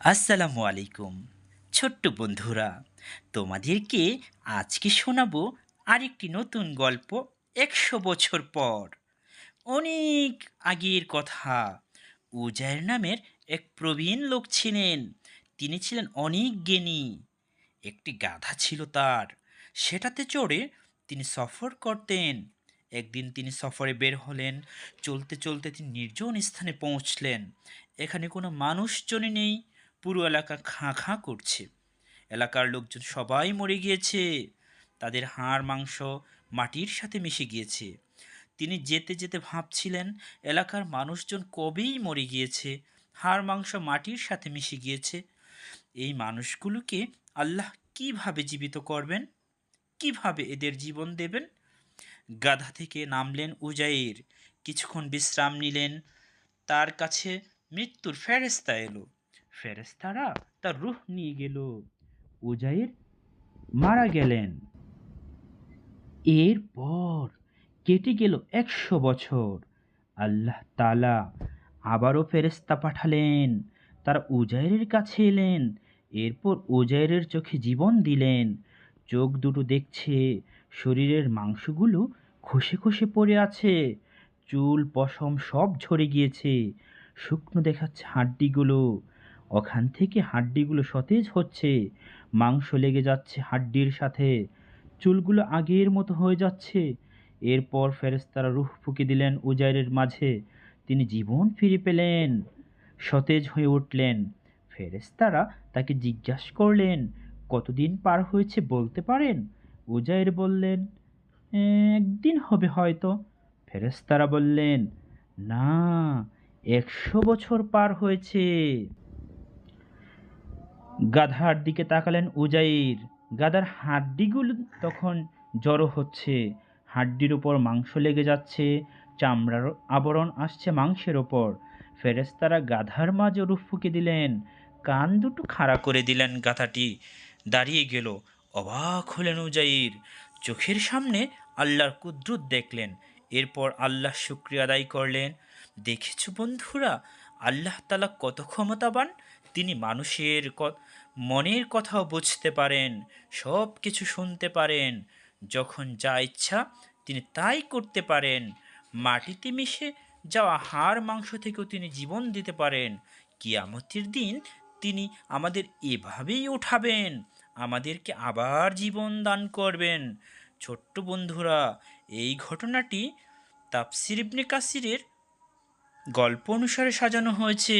আসসালামু আলাইকুম ছোট্ট বন্ধুরা, তোমাদেরকে আজকে শোনাবো আরেকটি নতুন গল্প। 100 বছর পর, অনেক আগের কথা। উজায়ের নামের এক প্রবীণ লোক ছিলেন। তিনি ছিলেন অনেক জ্ঞানী। একটি গাধা ছিল তার। সেটাতে চড়ে তিনি সফর করতেন। একদিন তিনি সফরে বের হলেন। চলতে চলতে তিনি নির্জন স্থানে পৌঁছলেন। এখানে কোনো মানুষজনই নেই। পুরো এলাকা খাঁ খাঁ করছে। এলাকার লোকজন সবাই মরে গিয়েছে। তাদের হাড় মাংস মাটির সাথে মিশে গিয়েছে। তিনি যেতে যেতে ভাবছিলেন, এলাকার মানুষজন কবেই মরে গিয়েছে, হাড় মাংস মাটির সাথে মিশে গিয়েছে। এই মানুষগুলোকে আল্লাহ কিভাবে জীবিত করবেন, কিভাবে এদের জীবন দেবেন? গাধা থেকে নামলেন উজাইর। কিছুক্ষণ বিশ্রাম নিলেন। তার কাছে মৃত্যুর ফেরেশতা এলো। ফেরেশতারা তার রূহ নিয়ে গেল। উজাইর মারা গেলেন। এরপর কেটে গেল 100 বছর। আল্লাহ তাআলা আবারও ফেরেশতা পাঠালেন। তারা উজাইরের কাছে এলেন। এরপর উজাইরের চোখে জীবন দিলেন। চোখ দুটো দেখছে, শরীরের মাংসগুলো খসে খসে পড়ে আছে, চুল পশম সব ঝরে গিয়েছে, শুকনো দেখাচ্ছে হাড্ডিগুলো। ওখান থেকে হাড্ডিগুলো সতেজ হচ্ছে, মাংস লেগে যাচ্ছে হাড্ডির সাথে, চুলগুলো আগের মতো হয়ে যাচ্ছে। এরপর ফেরেশতারা রূহ ফুঁকে দিলেন উজাইরের মাঝে। তিনি জীবন ফিরে পেলেন, সতেজ হয়ে উঠলেন। ফেরেশতারা তাকে জিজ্ঞাসা করলেন, কতদিন পার হয়েছে বলতে পারেন? উজাইর বললেন, একদিন হবে হয়তো। ফেরেশতারা বললেন, না, 100 বছর পার হয়েছে। গাধার দিকে তাকালেন উজাইর। গাধার হাড্ডিগুলো তখন জড়ো হচ্ছে, হাড্ডির উপর মাংস লেগে যাচ্ছে, চামড়ার আবরণ আসছে মাংসের ওপর। ফেরেশতারা গাধার মাঝে রূহ ফুঁকে দিলেন। কান দুটো খাড়া করে দিলেন। গাধাটি দাঁড়িয়ে গেল। অবাক হলেন উজাইর। চোখের সামনে আল্লাহর কুদরত দেখলেন। এরপর আল্লাহ শুকরিয়া আদায় করলেন। দেখেছো বন্ধুরা, আল্লাহ তাআলা কত ক্ষমতাবান। তিনি মানুষের মনের কথাও বুঝতে পারেন, সব কিছু শুনতে পারেন। যখন যা ইচ্ছা তিনি তাই করতে পারেন। মাটিতে মিশে যাওয়া হাড় মাংস থেকেও তিনি জীবন দিতে পারেন। কিয়ামতের দিন তিনি আমাদের এভাবেই উঠাবেন, আমাদেরকে আবার জীবন দান করবেন। ছোট্ট বন্ধুরা, এই ঘটনাটি তাফসির ইবনে কাসিরের গল্প অনুসারে সাজানো হয়েছে।